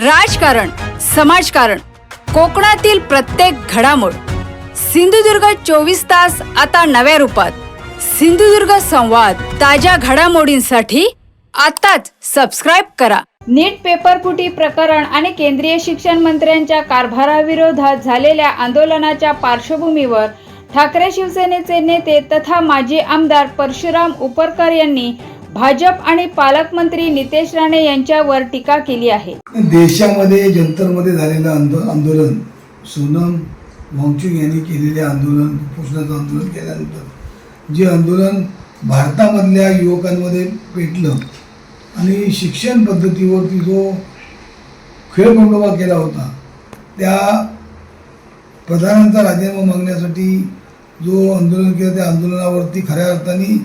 राजकारण, समाजकारण, कोकणातील प्रत्येक घडामोड. सिंधुदुर्ग 24 तास आता नव्या रूपात. सिंधुदुर्ग संवाद. ताज्या घडामोडींसाठी आताच सबस्क्राइब करा. नीट पेपरफुटी प्रकरण आणि केंद्रीय शिक्षण मंत्र्यांच्या कारभाराविरोधात झालेल्या आंदोलनाच्या पार्श्वभूमीवर ठाकरे शिवसेनेचे नेते तथा माजी आमदार परशुराम उपरकर यांनी भाजप आणि पालकमंत्री नितेश राणे यांच्यावर टीका केली आहे. देशामध्ये जंतरमध्ये झालेलं आंदोलन, सोनम वांगचुक यांनी केलेले आंदोलन, उपोषणाचं आंदोलन केल्यानंतर जे आंदोलन भारतामधल्या युवकांमध्ये पेटलं आणि शिक्षण पद्धतीवरती जो खेळखंडोबा केला होता, त्या प्रधानांचा राजीनामा मागण्यासाठी जो आंदोलन केलं, त्या आंदोलनावरती खऱ्या अर्थाने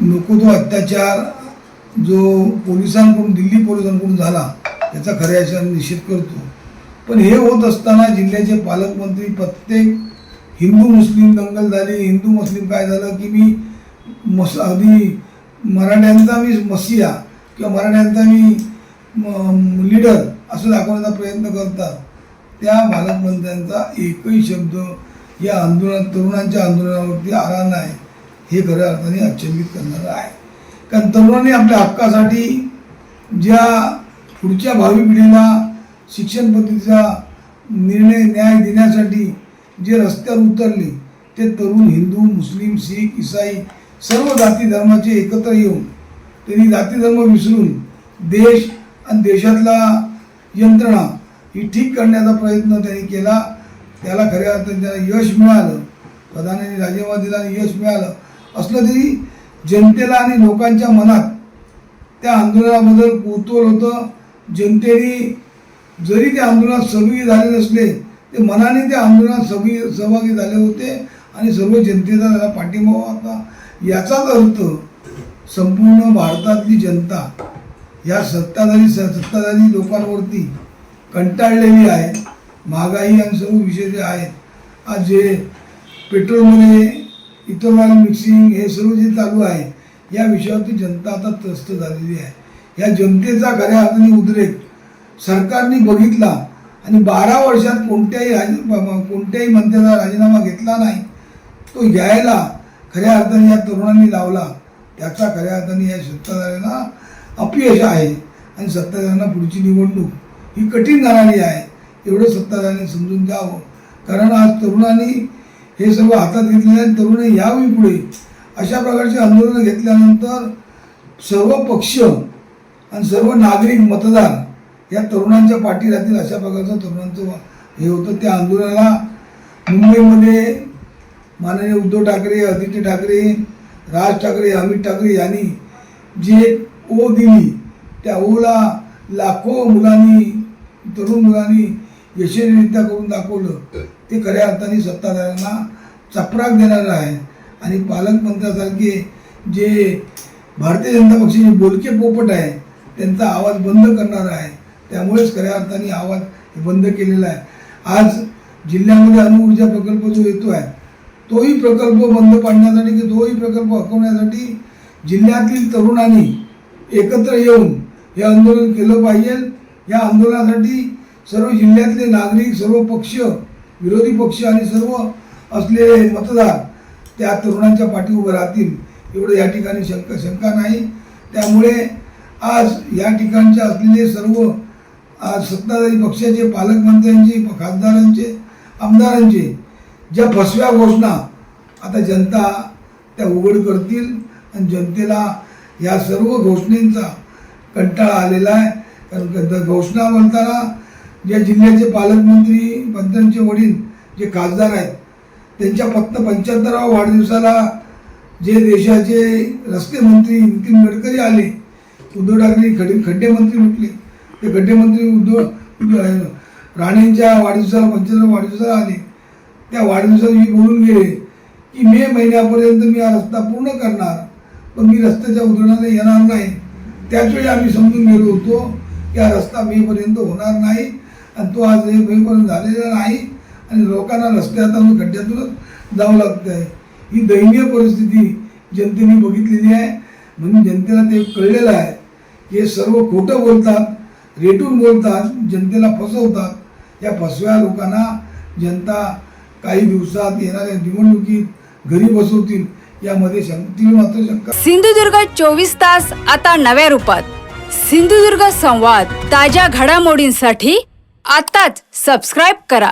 नको तो अत्याचार जो पोलिसांकडून, दिल्ली पोलिसांकडून झाला, याचा खऱ्या अर्थाने निषेध करतो. पण हे होत असताना जिल्ह्याचे पालकमंत्री प्रत्येक हिंदू मुस्लिम दंगल झाली, हिंदू मुस्लिम काय झालं की मी अगदी मराठ्यांचा मी मसिया किंवा मराठ्यांचा मी लीडर असं दाखवण्याचा प्रयत्न करतात. त्या पालकमंत्र्यांचा एकही शब्द या तरुणांच्या आंदोलनावरती आला नाही. हे खऱ्या अर्थाने अचंबित करणारं आहे. कारण तरुणांनी आपल्या हक्कासाठी, ज्या पुढच्या भावी पिढीला शिक्षण पद्धतीचा न्याय देण्यासाठी जे रस्त्यावर उतरले, ते तरुण हिंदू, मुस्लिम, शीख, ईसाई सर्व जाती धर्माचे एकत्र येऊन त्यांनी जाती धर्म विसरून देश आणि देशातला यंत्रणा ही ठीक करण्याचा प्रयत्न त्यांनी केला. त्याला खऱ्या अर्थाने त्याला यश मिळालं. प्रधानांनी राजीनामा दिला आणि यश मिळालं. असलं तरी जनतेला आणि लोकांच्या मनात त्या आंदोलनाबद्दल कौतूहल होतं. जनतेने जरी त्या आंदोलनात सहभागी झाले नसले, ते मनाने त्या आंदोलनात सहभागी झाले होते आणि सर्व जनतेचा त्याला पाठिंबा होता. याचाच अर्थ संपूर्ण भारतातली जनता या सत्ताधारी लोकांवरती कंटाळलेली आहे. महागाई आणि सर्व विषय जे आहेत, आज जे पेट्रोलमध्ये इथेनॉल मिक्सिंग हे सर्व जे चालू आहे, या विषयावरती जनता आता त्रस्त झालेली आहे. या जनतेचा खऱ्या अर्थाने उद्रेक सरकारने बघितला आणि 12 वर्षात कोणत्याही मंत्र्याचा राजीनामा घेतला नाही. तो घ्यायला खऱ्या अर्थाने या तरुणांनी लावला. त्याचा खऱ्या अर्थाने या सत्ताधाऱ्यांना अपयश आहे आणि सत्ताधाऱ्यांना पुढची निवडणूक ही कठीण जाणारी आहे, एवढं सत्ताधाऱ्यांनी समजून द्यावं. कारण आज तरुणांनी हे सर्व हातात घेतलेले आहे. तरुण यावेळी पुढे अशा प्रकारचे आंदोलनं घेतल्यानंतर सर्व पक्ष आणि सर्व नागरिक, मतदार या तरुणांच्या पाठी राहतील, अशा प्रकारचं तरुणांचं हे होतं. त्या आंदोलनाला मुंबईमध्ये माननीय उद्धव ठाकरे, आदित्य ठाकरे, राज ठाकरे, अमित ठाकरे यांनी जी ओ दिली, त्या ओला लाखो मुलांनी, तरुण मुलांनी यशस्वीरित्या करून दाखवलं. ते खऱ्या अर्थाने सत्ताधाऱ्यांना चपराक देणारं आहे आणि पालकमंत्र्यासारखे जे भारतीय जनता पक्षाचे बोलके पोपट आहे, त्यांचा आवाज बंद करणार आहे. त्यामुळेच खऱ्या अर्थाने आवाज बंद केलेला आहे. आज जिल्ह्यामध्ये अणुऊर्जा प्रकल्प जो येतो आहे, तोही प्रकल्प बंद पाडण्यासाठी की तोही प्रकल्प हटवण्यासाठी जिल्ह्यातील तरुणांनी एकत्र येऊन हे आंदोलन केलं पाहिजे. या आंदोलनासाठी सर्व जिल्ह्यातले नागरिक, सर्व पक्ष, विरोधी पक्ष आणि सर्व असलेले मतदार त्या तरुणांच्या पाठी उभं राहतील, एवढं या ठिकाणी शंका नाही. त्यामुळे आज या ठिकाणचे असलेले सर्व सत्ताधारी पक्षाचे, पालकमंत्र्यांचे, खासदारांचे, आमदारांचे ज्या फसव्या घोषणा आता जनता त्या उघड करतील आणि जनतेला या सर्व घोषणेंचा कंटाळा आलेला आहे. कारण घोषणा म्हणताना ज्या जिल्ह्याचे पालकमंत्री, मंत्र्यांचे वडील जे खासदार आहेत, त्यांच्या फक्त 75व्या वाढदिवसाला जे देशाचे रस्ते मंत्री नितीन गडकरी आले, उद्धव ठाकरे खड्डे मंत्री म्हटले, ते खड्डे मंत्री उद्धव राणेंच्या वाढदिवसाला, 75व्या वाढदिवसाला आले. त्या वाढदिवसाला मी बोलून गेले की मे महिन्यापर्यंत मी हा रस्ता पूर्ण करणार, पण मी रस्त्याच्या उद्घाटनाला येणार नाही. त्याचवेळी आम्ही समजून गेलो होतो की हा रस्ता मेपर्यंत होणार नाही आणि तो आज मेपर्यंत झालेला नाही आणि लोकांना रस्त्यातून खड्ड्यातूनच जावं लागतं आहे. ही दयनीय परिस्थिती जनतेने बघितलेली आहे. म्हणून जनतेला ते कळलेलं आहे की हे सर्व खोटं बोलतात रेटून बोलतात, जनतेला फसवतात. या फसव्या लोकांना जनता काही दिवसात येणाऱ्या निवडणुकीत घरी बसवतील यामध्ये तिला मात्र शंका. सिंधुदुर्ग 24 तास आता नव्या रूपात. सिंधुदुर्ग संवाद ताज्या घडामोडींसाठी आताच सबस्क्राईब करा.